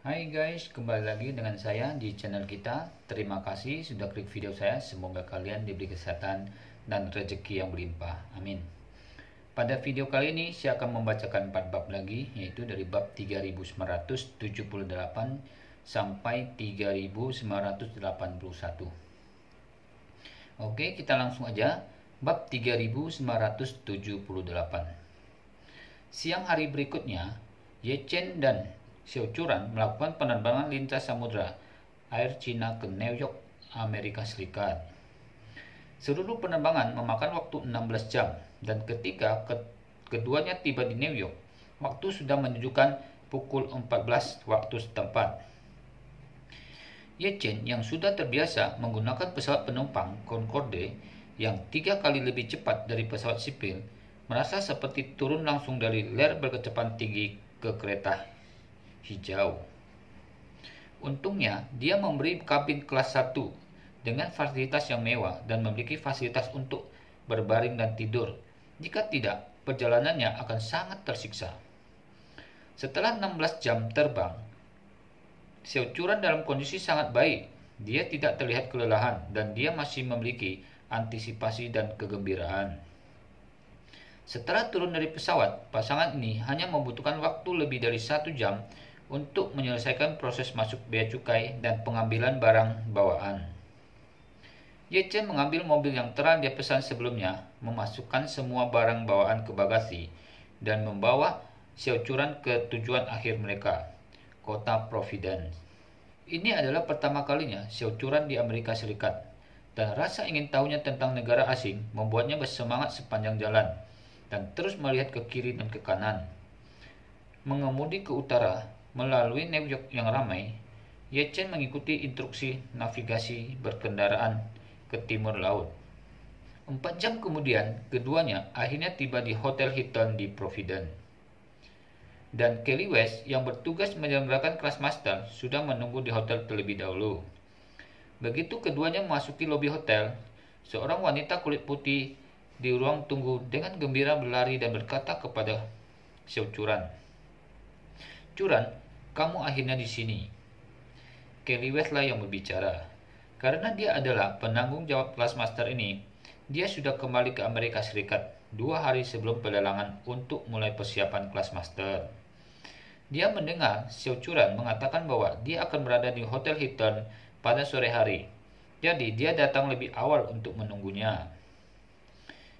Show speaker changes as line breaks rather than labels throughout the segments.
Hai guys, kembali lagi dengan saya di channel kita. Terima kasih sudah klik video saya. Semoga kalian diberi kesehatan dan rezeki yang berlimpah. Amin. Pada video kali ini saya akan membacakan 4 bab lagi, yaitu dari bab 3978 sampai 3981. Oke, kita langsung aja. Bab 3978. Siang hari berikutnya, Ye Chen dan Xiao Churan melakukan penerbangan lintas samudra air Cina ke New York, Amerika Serikat. Seluruh penerbangan memakan waktu 16 jam dan ketika keduanya tiba di New York, waktu sudah menunjukkan pukul 14 waktu setempat. Ye Chen yang sudah terbiasa menggunakan pesawat penumpang Concorde yang 3 kali lebih cepat dari pesawat sipil, merasa seperti turun langsung dari ler berkecepatan tinggi ke kereta hijau. Untungnya, dia memberi kabin kelas 1 dengan fasilitas yang mewah dan memiliki fasilitas untuk berbaring dan tidur. Jika tidak, perjalanannya akan sangat tersiksa. Setelah 16 jam terbang, Xiao Churan dalam kondisi sangat baik. Dia tidak terlihat kelelahan dan dia masih memiliki antisipasi dan kegembiraan. Setelah turun dari pesawat, pasangan ini hanya membutuhkan waktu lebih dari 1 jam untuk menyelesaikan proses masuk bea cukai dan pengambilan barang bawaan. Ye Chen mengambil mobil yang telah dia pesan sebelumnya, memasukkan semua barang bawaan ke bagasi, dan membawa Xiao Churan ke tujuan akhir mereka, kota Providence. Ini adalah pertama kalinya Xiao Churan di Amerika Serikat, dan rasa ingin tahunya tentang negara asing membuatnya bersemangat sepanjang jalan, dan terus melihat ke kiri dan ke kanan. Mengemudi ke utara melalui New York yang ramai, Ye Chen mengikuti instruksi navigasi berkendaraan ke timur laut. 4 jam kemudian, keduanya akhirnya tiba di Hotel Hilton di Providence. Dan Kelly West yang bertugas menyelenggarakan kelas master sudah menunggu di hotel terlebih dahulu. Begitu keduanya memasuki lobi hotel, seorang wanita kulit putih di ruang tunggu dengan gembira berlari dan berkata kepada Xiao Churan, "Churan, kamu akhirnya di sini." Kelly West lah yang berbicara. Karena dia adalah penanggung jawab kelas master ini, dia sudah kembali ke Amerika Serikat 2 hari sebelum pelelangan untuk mulai persiapan kelas master. Dia mendengar Xiao Churan mengatakan bahwa dia akan berada di Hotel Hilton pada sore hari. Jadi dia datang lebih awal untuk menunggunya.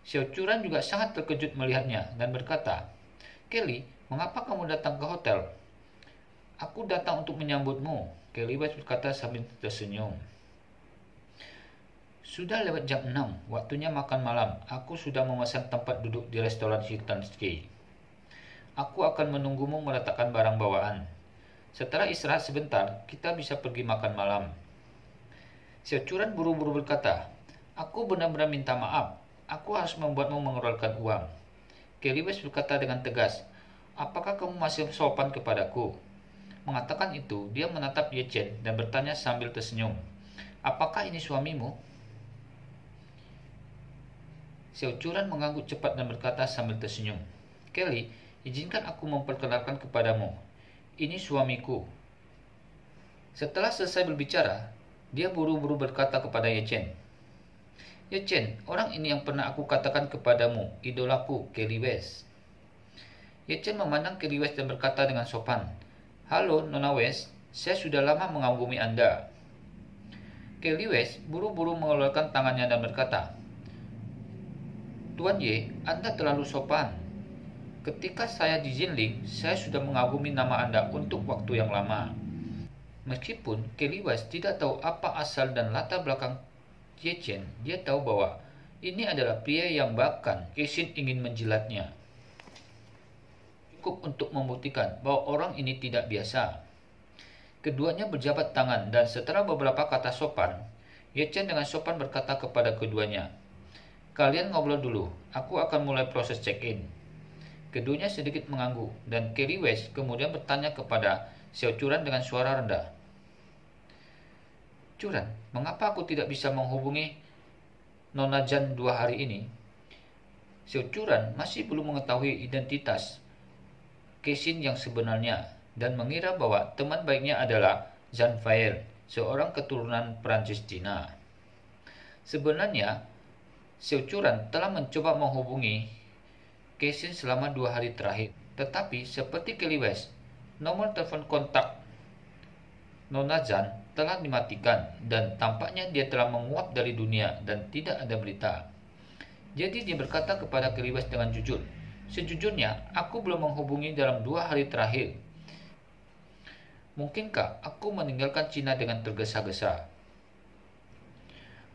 Xiao Churan juga sangat terkejut melihatnya dan berkata, "Kelly, mengapa kamu datang ke hotel?" "Aku datang untuk menyambutmu," Kelly West berkata sambil tersenyum. "Sudah lewat jam 6, waktunya makan malam. Aku sudah memesan tempat duduk di restoran Hilton Ski. Aku akan menunggumu meletakkan barang bawaan. Setelah istirahat sebentar, kita bisa pergi makan malam." Xiao Churan buru-buru berkata, "Aku benar-benar minta maaf. Aku harus membuatmu mengeluarkan uang." Kelly West berkata dengan tegas, "Apakah kamu masih sopan kepadaku?" Mengatakan itu, dia menatap Ye Chen dan bertanya sambil tersenyum, "Apakah ini suamimu?" Xiao Churan mengangguk cepat dan berkata sambil tersenyum, "Kelly, izinkan aku memperkenalkan kepadamu. Ini suamiku." Setelah selesai berbicara, dia buru-buru berkata kepada Ye Chen, "Ye Chen, orang ini yang pernah aku katakan kepadamu, idolaku, Kelly West." Ye Chen memandang Kelly West dan berkata dengan sopan, "Halo, Nona West, saya sudah lama mengagumi Anda." Kelly West buru-buru mengeluarkan tangannya dan berkata, "Tuan Ye, Anda terlalu sopan. Ketika saya di Jinling, saya sudah mengagumi nama Anda untuk waktu yang lama." Meskipun Kelly West tidak tahu apa asal dan latar belakang Ye Chen, dia tahu bahwa ini adalah pria yang bahkan Kexin ingin menjilatnya. Cukup untuk membuktikan bahwa orang ini tidak biasa. Keduanya berjabat tangan dan setelah beberapa kata sopan, Ye Chen dengan sopan berkata kepada keduanya, "Kalian ngobrol dulu, aku akan mulai proses check-in." Keduanya sedikit mengangguk dan Kelly West kemudian bertanya kepada Xiao Churan dengan suara rendah, "Churan, mengapa aku tidak bisa menghubungi Nona Jan 2 hari ini?" Xiao Churan masih belum mengetahui identitas Kexin yang sebenarnya. dan mengira bahwa teman baiknya adalah Jean Fael, seorang keturunan Prancis Cina. Sebenarnya, Xiao Churan telah mencoba menghubungi Kexin selama 2 hari terakhir, tetapi seperti Kelly West, nomor telepon kontak Nona Zhan telah dimatikan dan tampaknya dia telah menguap dari dunia dan tidak ada berita. Jadi dia berkata kepada Kelly West dengan jujur, "Sejujurnya, aku belum menghubungi dalam 2 hari terakhir. Mungkinkah aku meninggalkan Cina dengan tergesa-gesa?"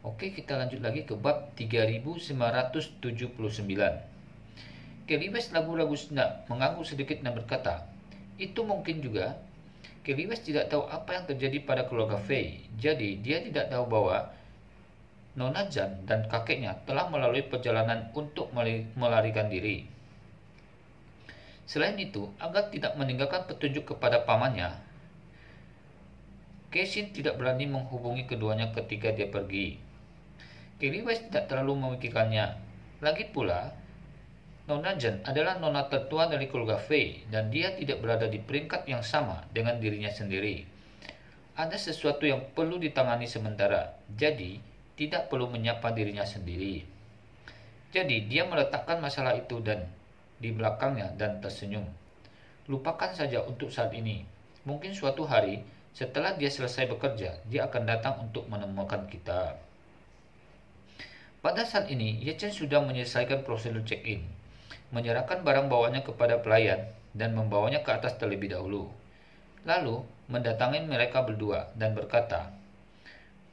Oke, kita lanjut lagi ke bab 3979. Kelly West ragu-ragu sejenak, mengangguk sedikit dan berkata, "Itu mungkin juga." Kelly West tidak tahu apa yang terjadi pada keluarga Fei, jadi dia tidak tahu bahwa Nona Zhan dan kakeknya telah melalui perjalanan untuk melarikan diri. Selain itu, agar tidak meninggalkan petunjuk kepada pamannya, Kexin tidak berani menghubungi keduanya ketika dia pergi. Kelly West tidak terlalu memikirkannya. Lagi pula, Nona Zhan adalah nona tertua dari keluarga Fei dan dia tidak berada di peringkat yang sama dengan dirinya sendiri. Ada sesuatu yang perlu ditangani sementara, jadi tidak perlu menyapa dirinya sendiri. Jadi dia meletakkan masalah itu dan di belakangnya dan tersenyum. Lupakan saja untuk saat ini. Mungkin suatu hari setelah dia selesai bekerja, dia akan datang untuk menemukan kita. Pada saat ini, Ye Chen sudah menyelesaikan prosedur check-in, menyerahkan barang bawaannya kepada pelayan, dan membawanya ke atas terlebih dahulu. Lalu, mendatangi mereka berdua dan berkata,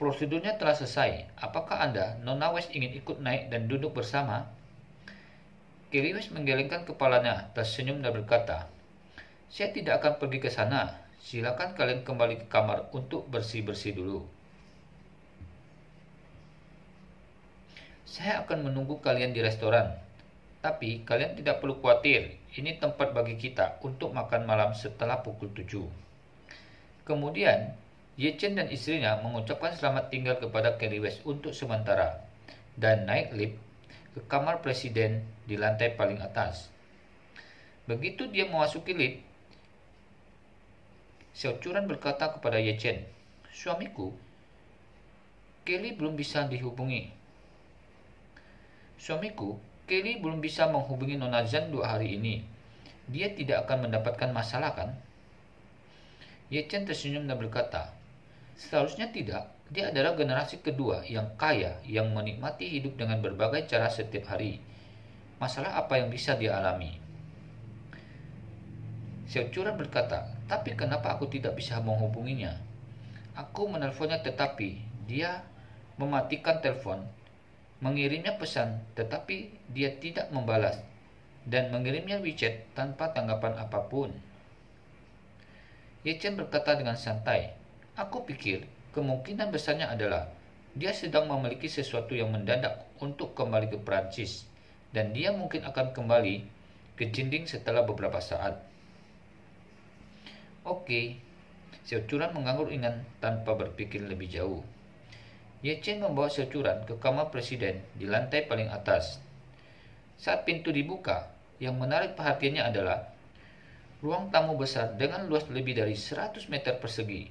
"Prosedurnya telah selesai. Apakah Anda, Nona West, ingin ikut naik dan duduk bersama?" Kelly West menggelengkan kepalanya, tersenyum dan berkata, "Saya tidak akan pergi ke sana. Silakan kalian kembali ke kamar untuk bersih-bersih dulu. Saya akan menunggu kalian di restoran. Tapi kalian tidak perlu khawatir, ini tempat bagi kita untuk makan malam setelah pukul 7. Kemudian, Ye Chen dan istrinya mengucapkan selamat tinggal kepada Kelly West untuk sementara dan naik lift ke kamar presiden di lantai paling atas. Begitu dia memasuki lift, Xiao Churan berkata kepada Ye Chen, "Suamiku, Kelly belum bisa dihubungi. Kelly belum bisa menghubungi Nona Zhan 2 hari ini. Dia tidak akan mendapatkan masalah, kan?" Ye Chen tersenyum dan berkata, "Seharusnya tidak. Dia adalah generasi kedua yang kaya, yang menikmati hidup dengan berbagai cara setiap hari. Masalah apa yang bisa dia alami?" Xiao Churan berkata, "Tapi kenapa aku tidak bisa menghubunginya? Aku menelponnya tetapi dia mematikan telepon, mengirimnya pesan tetapi dia tidak membalas, dan mengirimnya WeChat tanpa tanggapan apapun." Ye Chen berkata dengan santai, "Aku pikir kemungkinan besarnya adalah dia sedang memiliki sesuatu yang mendadak untuk kembali ke Prancis, dan dia mungkin akan kembali ke Jinding setelah beberapa saat." Oke, Xiao Churan mengangguk ringan tanpa berpikir lebih jauh. Ye Chen membawa Xiao Churan ke kamar presiden di lantai paling atas. Saat pintu dibuka, yang menarik perhatiannya adalah ruang tamu besar dengan luas lebih dari 100 meter persegi.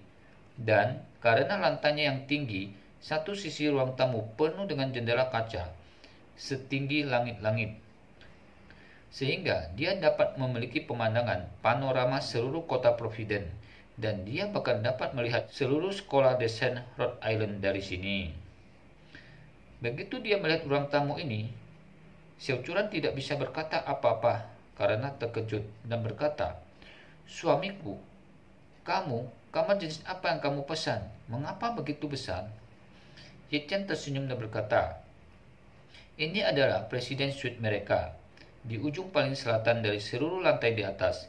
Dan karena lantainya yang tinggi, satu sisi ruang tamu penuh dengan jendela kaca setinggi langit-langit, sehingga dia dapat memiliki pemandangan panorama seluruh kota Providence, dan dia bahkan dapat melihat seluruh sekolah desain Rhode Island dari sini. Begitu dia melihat ruang tamu ini, Xiao Churan tidak bisa berkata apa-apa karena terkejut dan berkata, "Suamiku, kamar jenis apa yang kamu pesan? Mengapa begitu besar?" Ye Chen tersenyum dan berkata, "Ini adalah presiden suite mereka, di ujung paling selatan dari seluruh lantai di atas.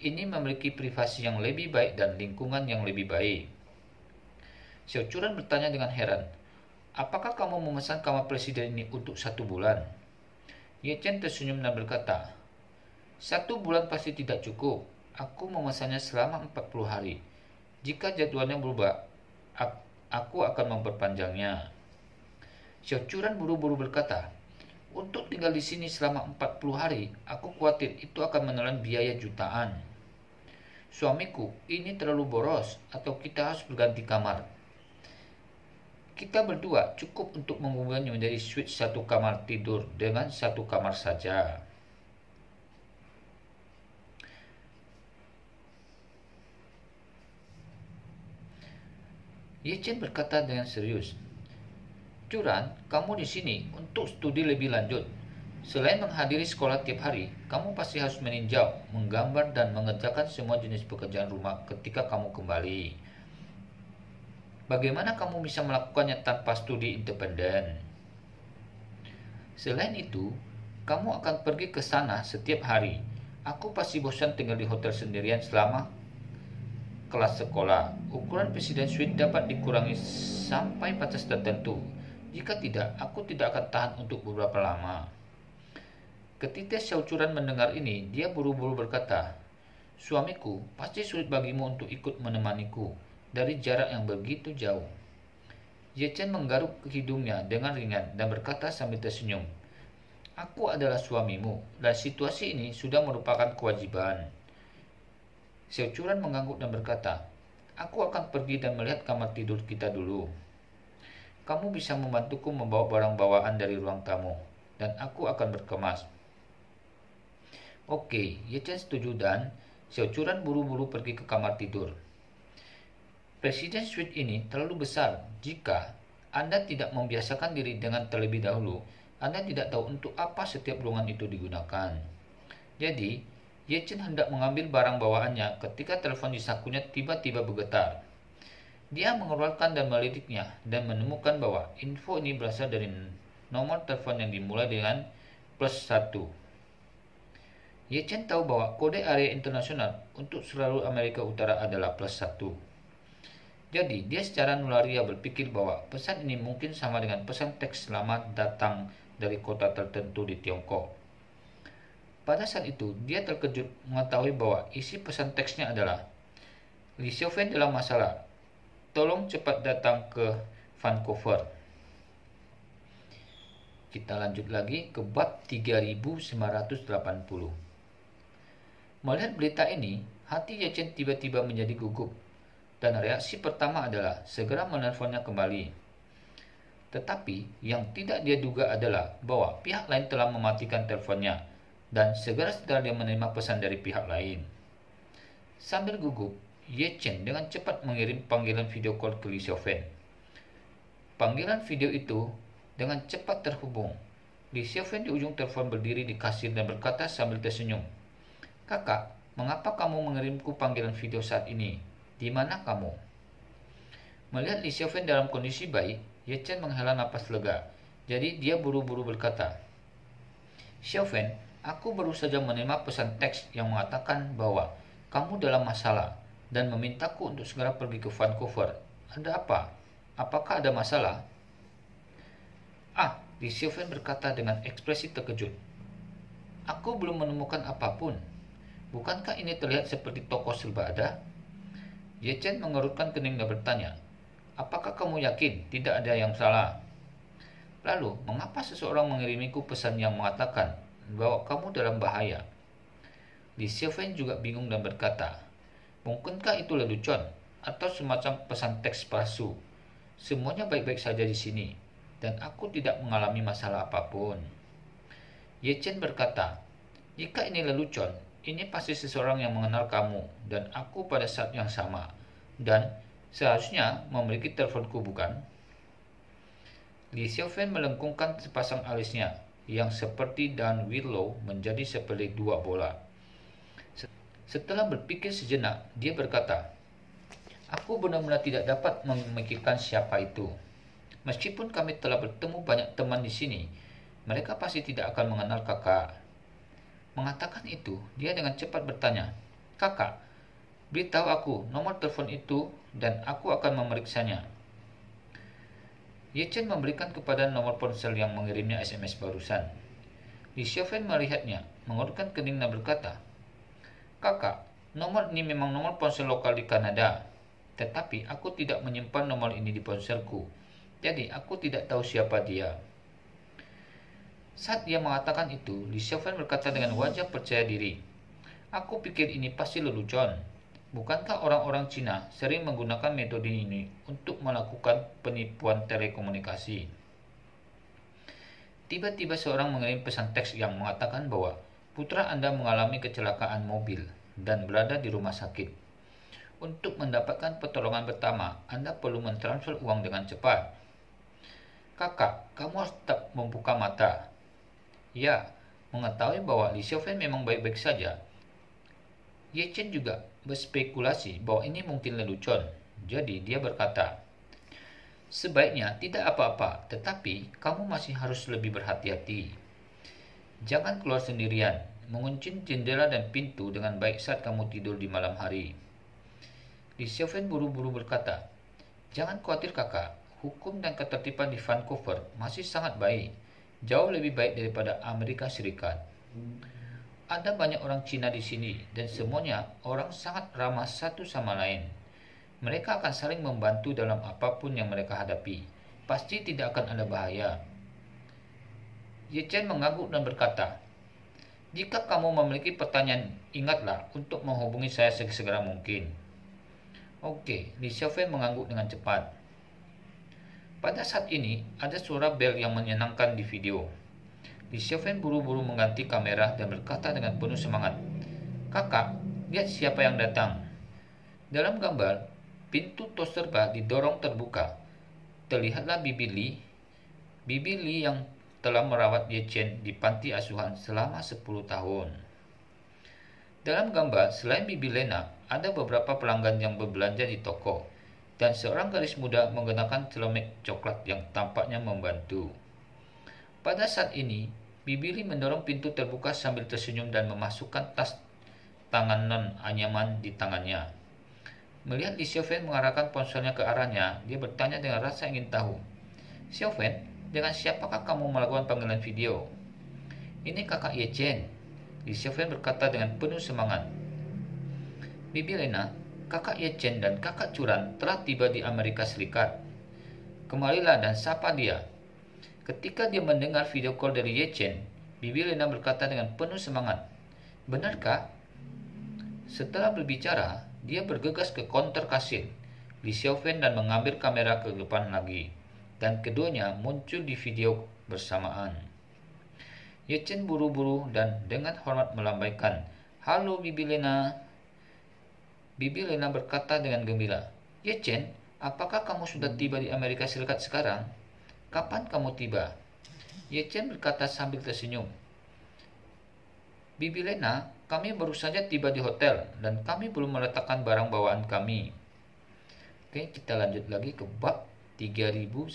Ini memiliki privasi yang lebih baik dan lingkungan yang lebih baik." Xiao Churan bertanya dengan heran, "Apakah kamu memesan kamar presiden ini untuk 1 bulan?" Ye Chen tersenyum dan berkata, "1 bulan pasti tidak cukup. Aku memesannya selama 40 hari. Jika jadwalnya berubah, aku akan memperpanjangnya." Xiao Churan buru-buru berkata, "Untuk tinggal di sini selama 40 hari, aku khawatir itu akan menelan biaya jutaan." Suamiku, ini terlalu boros atau kita harus berganti kamar. Kita berdua cukup untuk mengubahnya menjadi suite satu kamar tidur dengan satu kamar saja. Ye Chen berkata dengan serius, Curan, kamu di sini untuk studi lebih lanjut. Selain menghadiri sekolah tiap hari, kamu pasti harus meninjau, menggambar, dan mengerjakan semua jenis pekerjaan rumah ketika kamu kembali. Bagaimana kamu bisa melakukannya tanpa studi independen? Selain itu, kamu akan pergi ke sana setiap hari. Aku pasti bosan tinggal di hotel sendirian selama kelas sekolah. Ukuran presiden suite dapat dikurangi sampai batas tertentu. Jika tidak, aku tidak akan tahan untuk beberapa lama. Ketika Xiao Churan mendengar ini, dia buru-buru berkata, Suamiku, pasti sulit bagimu untuk ikut menemaniku dari jarak yang begitu jauh. Ye Chen menggaruk ke hidungnya dengan ringan dan berkata sambil tersenyum, Aku adalah suamimu dan situasi ini sudah merupakan kewajiban. Xiao Churan mengangguk dan berkata, Aku akan pergi dan melihat kamar tidur kita dulu. Kamu bisa membantuku membawa barang bawaan dari ruang tamu, dan aku akan berkemas. Oke, Ye Chen setuju dan Xiao Churan buru-buru pergi ke kamar tidur. Presiden suite ini terlalu besar. Jika Anda tidak membiasakan diri dengan terlebih dahulu, Anda tidak tahu untuk apa setiap ruangan itu digunakan. Jadi, Ye Chen hendak mengambil barang bawaannya ketika telepon di sakunya tiba-tiba bergetar. Dia mengeluarkan dan melidiknya dan menemukan bahwa info ini berasal dari nomor telepon yang dimulai dengan +1. Ye Chen tahu bahwa kode area internasional untuk seluruh Amerika Utara adalah +1. Jadi, dia secara nularia berpikir bahwa pesan ini mungkin sama dengan pesan teks selamat datang dari kota tertentu di Tiongkok. Pada saat itu, dia terkejut mengetahui bahwa isi pesan teksnya adalah, Li Xiaofeng dalam masalah. Tolong cepat datang ke Vancouver. Kita lanjut lagi ke bab 3980. Melihat berita ini, hati Ye Chen tiba-tiba menjadi gugup, dan reaksi pertama adalah segera menelponnya kembali. Tetapi yang tidak dia duga adalah bahwa pihak lain telah mematikan teleponnya, dan segera setelah dia menerima pesan dari pihak lain. Sambil gugup, Ye Chen dengan cepat mengirim panggilan video call ke Li Xiaofeng. Panggilan video itu dengan cepat terhubung. Li Xiaofeng di ujung telepon berdiri di kasir dan berkata sambil tersenyum, Kakak, mengapa kamu mengirimku panggilan video saat ini? Di mana kamu? Melihat Li Xiaofeng dalam kondisi baik, Ye Chen menghela napas lega. Jadi dia buru-buru berkata, Xiaofeng, aku baru saja menerima pesan teks yang mengatakan bahwa kamu dalam masalah dan memintaku untuk segera pergi ke Vancouver. Ada apa? Apakah ada masalah? Li Xiaofeng berkata dengan ekspresi terkejut. Aku belum menemukan apapun. Bukankah ini terlihat seperti toko serba ada? Ye Chen mengerutkan kening dan bertanya, Apakah kamu yakin tidak ada yang salah? Lalu, mengapa seseorang mengirimiku pesan yang mengatakan bahwa kamu dalam bahaya? Li Xiaofeng juga bingung dan berkata, Mungkinkah itu lelucon atau semacam pesan teks palsu? Semuanya baik-baik saja di sini, dan aku tidak mengalami masalah apapun. Ye Chen berkata, Jika ini lelucon, ini pasti seseorang yang mengenal kamu dan aku pada saat yang sama, dan seharusnya memiliki teleponku, bukan? Li Xiaofeng melengkungkan sepasang alisnya, yang seperti daun willow menjadi seperti dua bola. Setelah berpikir sejenak, dia berkata, Aku benar-benar tidak dapat memikirkan siapa itu. Meskipun kami telah bertemu banyak teman di sini, mereka pasti tidak akan mengenal kakak. Mengatakan itu, dia dengan cepat bertanya, Kakak, beritahu aku nomor telepon itu dan aku akan memeriksanya. Ye Chen memberikan kepada nomor ponsel yang mengirimnya SMS barusan. Li Xiaofeng melihatnya, mengerutkan kening dan berkata, Kakak, nomor ini memang nomor ponsel lokal di Kanada, tetapi aku tidak menyimpan nomor ini di ponselku, jadi aku tidak tahu siapa dia. Saat dia mengatakan itu, Li Xiaofeng berkata dengan wajah percaya diri, Aku pikir ini pasti lelucon. bukankah orang-orang Cina sering menggunakan metode ini untuk melakukan penipuan telekomunikasi? Tiba-tiba seorang mengirim pesan teks yang mengatakan bahwa putra Anda mengalami kecelakaan mobil dan berada di rumah sakit. Untuk mendapatkan pertolongan pertama, Anda perlu mentransfer uang dengan cepat. Kakak, kamu harus tetap membuka mata. Ya, mengetahui bahwa Li Xiaofan memang baik-baik saja, Ye Chen juga berspekulasi bahwa ini mungkin lelucon. Jadi dia berkata, sebaiknya tidak apa-apa, tetapi kamu masih harus lebih berhati-hati. Jangan keluar sendirian, mengunci jendela dan pintu dengan baik saat kamu tidur di malam hari. Li Xiaofan buru-buru berkata, jangan khawatir kakak, hukum dan ketertiban di Vancouver masih sangat baik, jauh lebih baik daripada Amerika Serikat. Ada banyak orang Cina di sini dan semuanya orang sangat ramah satu sama lain. Mereka akan saling membantu dalam apapun yang mereka hadapi. Pasti tidak akan ada bahaya. Ye Chen mengangguk dan berkata, jika kamu memiliki pertanyaan, ingatlah untuk menghubungi saya segera mungkin. Oke, Li Xiaofan mengangguk dengan cepat. Pada saat ini, ada suara bel yang menyenangkan di video. Li Xiaofan buru-buru mengganti kamera dan berkata dengan penuh semangat, kakak, lihat siapa yang datang. Dalam gambar, pintu tos serba didorong terbuka. Terlihatlah Bibi Li yang telah merawat Ye Chen di panti asuhan selama 10 tahun. Dalam gambar, selain Bibi Lena, ada beberapa pelanggan yang berbelanja di toko, dan seorang gadis muda menggunakan celemek coklat yang tampaknya membantu. Pada saat ini, Bibi Li mendorong pintu terbuka sambil tersenyum dan memasukkan tas tangan non-anyaman di tangannya. Melihat Li Xiaofan mengarahkan ponselnya ke arahnya, dia bertanya dengan rasa ingin tahu. Xiaofan, dengan siapakah kamu melakukan panggilan video? Ini kakak Ye Chen, Li Xiaofan berkata dengan penuh semangat. Bibi Lena, kakak Ye Chen dan kakak Curan telah tiba di Amerika Serikat. Kemarilah dan sapa dia. Ketika dia mendengar video call dari Ye Chen, Bibi Lena berkata dengan penuh semangat, benarkah? Setelah berbicara, dia bergegas ke counter kasir Li Xiaofan dan mengambil kamera ke depan lagi, dan keduanya muncul di video bersamaan. Ye Chen buru-buru dan dengan hormat melambaikan, halo Bibi Lena. Bibi Lena berkata dengan gembira, Ye Chen, apakah kamu sudah tiba di Amerika Serikat sekarang? Kapan kamu tiba? Ye Chen berkata sambil tersenyum. Bibi Lena, kami baru saja tiba di hotel dan kami belum meletakkan barang bawaan kami. Oke, kita lanjut lagi ke bab 3981.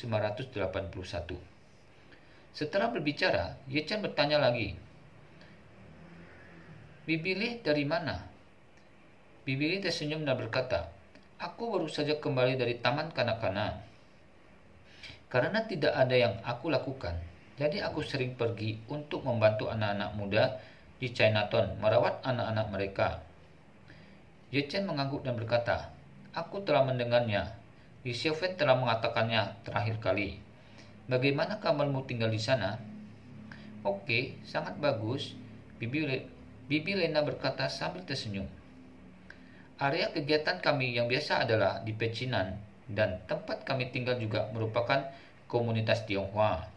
Setelah berbicara, Ye Chen bertanya lagi. Bibi Li dari mana? Bibi Li tersenyum dan berkata, aku baru saja kembali dari taman kanak-kanak. Karena tidak ada yang aku lakukan, jadi aku sering pergi untuk membantu anak-anak muda di Chinatown merawat anak-anak mereka. Ye Chen mengangguk dan berkata, aku telah mendengarnya. Li Xiaofan telah mengatakannya terakhir kali. Bagaimana kabarmu tinggal di sana? Oke, sangat bagus, Bibi Lena berkata sambil tersenyum. Area kegiatan kami yang biasa adalah di pecinan, dan tempat kami tinggal juga merupakan komunitas Tionghoa.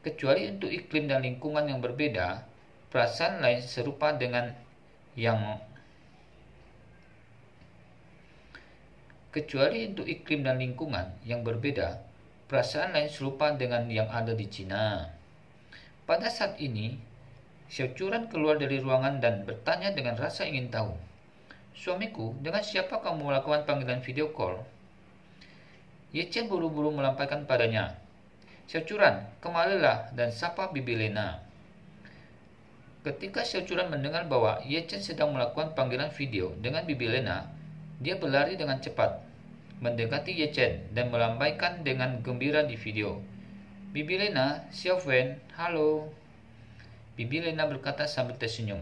Kecuali untuk iklim dan lingkungan yang berbeda, perasaan lain serupa dengan yang ada di Cina. Pada saat ini, Xiao Curan keluar dari ruangan dan bertanya dengan rasa ingin tahu. Suamiku, dengan siapa kamu melakukan panggilan video call? Ye Chen buru-buru melampaikan padanya. Xiao Curan, kemarilah dan sapa Bibi Lena. Ketika Xiao Curan mendengar bahwa Ye Chen sedang melakukan panggilan video dengan Bibi Lena, dia berlari dengan cepat, mendekati Ye Chen dan melambaikan dengan gembira di video. Bibi Lena, Xiaofan, halo. Bibi Lena berkata sambil tersenyum.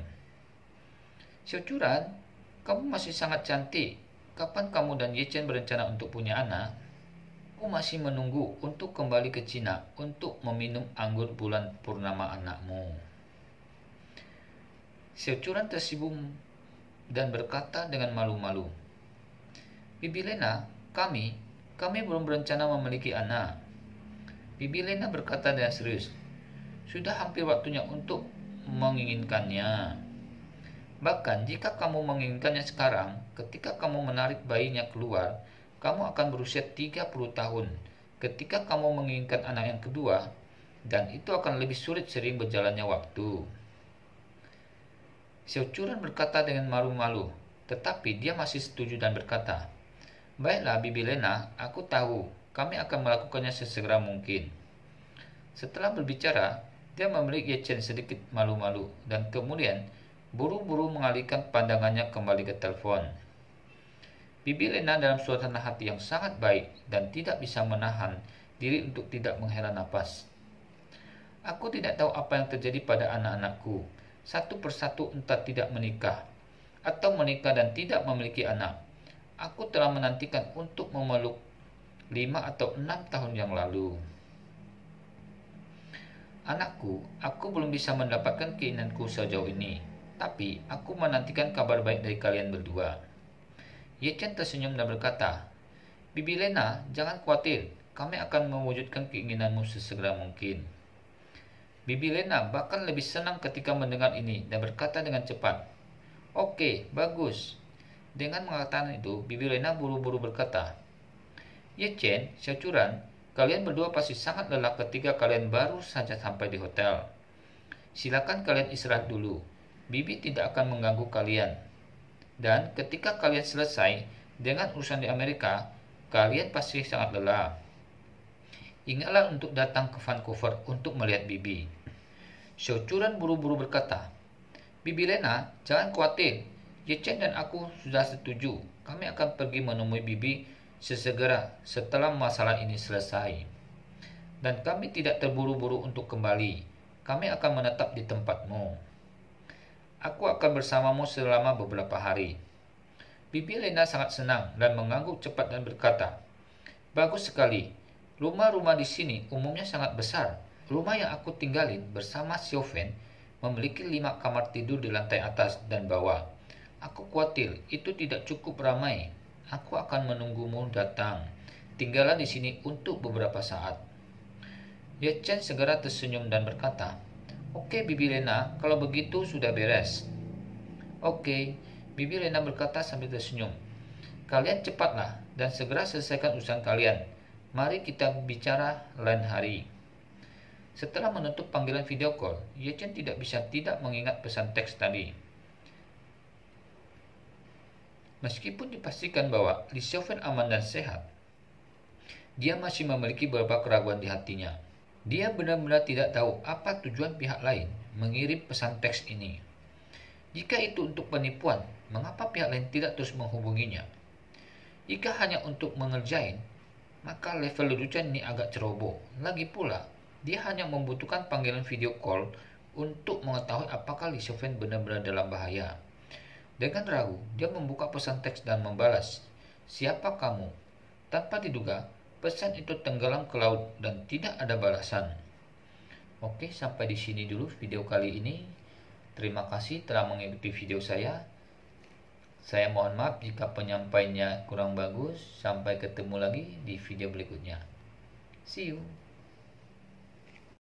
Xiao Curan, kamu masih sangat cantik. Kapan kamu dan Ye Chen berencana untuk punya anak? Aku masih menunggu untuk kembali ke Cina untuk meminum anggur bulan purnama anakmu. Xiao Curan dan berkata dengan malu-malu, "Bibi Lena, kami belum berencana memiliki anak." Bibi Lena berkata dengan serius, "Sudah hampir waktunya untuk menginginkannya. Bahkan jika kamu menginginkannya sekarang, ketika kamu menarik bayinya keluar, kamu akan berusia 30 tahun. Ketika kamu menginginkan anak yang kedua, dan itu akan lebih sulit sering berjalannya waktu." Xiaochuran berkata dengan malu-malu, tetapi dia masih setuju dan berkata, "Baiklah Bibi Lena, aku tahu, kami akan melakukannya sesegera mungkin." Setelah berbicara, dia memelirik Ye Chen sedikit malu-malu dan kemudian buru-buru mengalihkan pandangannya kembali ke telepon. Bibi Lena dalam suasana hati yang sangat baik dan tidak bisa menahan diri untuk tidak menghela napas. "Aku tidak tahu apa yang terjadi pada anak-anakku. Satu persatu entah tidak menikah, atau menikah dan tidak memiliki anak. Aku telah menantikan untuk memeluk 5 atau 6 tahun yang lalu. Anakku, aku belum bisa mendapatkan keinginanku sejauh ini, tapi aku menantikan kabar baik dari kalian berdua." Ye Chen tersenyum dan berkata, "Bibi Lena, jangan khawatir, kami akan mewujudkan keinginanmu sesegera mungkin." Bibi Lena bahkan lebih senang ketika mendengar ini dan berkata dengan cepat, "Oke, bagus." Dengan mengatakan itu, Bibi Lena buru-buru berkata, "Ye Chen, Xiaochuran, kalian berdua pasti sangat lelah ketika kalian baru saja sampai di hotel. Silakan kalian istirahat dulu. Bibi tidak akan mengganggu kalian. Dan ketika kalian selesai dengan urusan di Amerika, kalian pasti sangat lelah. Ingatlah untuk datang ke Vancouver untuk melihat Bibi." Xiaochuran buru-buru berkata, "Bibi Lena, jangan khawatir. Ye Chen dan aku sudah setuju. Kami akan pergi menemui Bibi sesegera setelah masalah ini selesai. Dan kami tidak terburu-buru untuk kembali. Kami akan menetap di tempatmu. Aku akan bersamamu selama beberapa hari." Bibi Lena sangat senang dan mengangguk cepat dan berkata, "Bagus sekali. Rumah-rumah di sini umumnya sangat besar. Rumah yang aku tinggalin bersama Xiaofen memiliki 5 kamar tidur di lantai atas dan bawah. Aku khawatir itu tidak cukup ramai. Aku akan menunggumu datang. Tinggallah di sini untuk beberapa saat." Ye Chen segera tersenyum dan berkata, "Oke Bibi Lena, kalau begitu sudah beres." "Oke," Bibi Lena berkata sambil tersenyum. "Kalian cepatlah dan segera selesaikan urusan kalian. Mari kita bicara lain hari." Setelah menutup panggilan video call, Ye Chen tidak bisa tidak mengingat pesan teks tadi. Meskipun dipastikan bahwa Li Xiaofen aman dan sehat, dia masih memiliki beberapa keraguan di hatinya. Dia benar-benar tidak tahu apa tujuan pihak lain mengirim pesan teks ini. Jika itu untuk penipuan, mengapa pihak lain tidak terus menghubunginya? Jika hanya untuk mengerjain, maka level lelucon ini agak ceroboh. Lagi pula, dia hanya membutuhkan panggilan video call untuk mengetahui apakah Li Xiaofen benar-benar dalam bahaya. Dengan ragu, dia membuka pesan teks dan membalas, "Siapa kamu?" Tanpa diduga, pesan itu tenggelam ke laut dan tidak ada balasan. Oke, sampai di sini dulu video kali ini. Terima kasih telah mengikuti video saya. Saya mohon maaf jika penyampaiannya kurang bagus. Sampai ketemu lagi di video berikutnya. See you.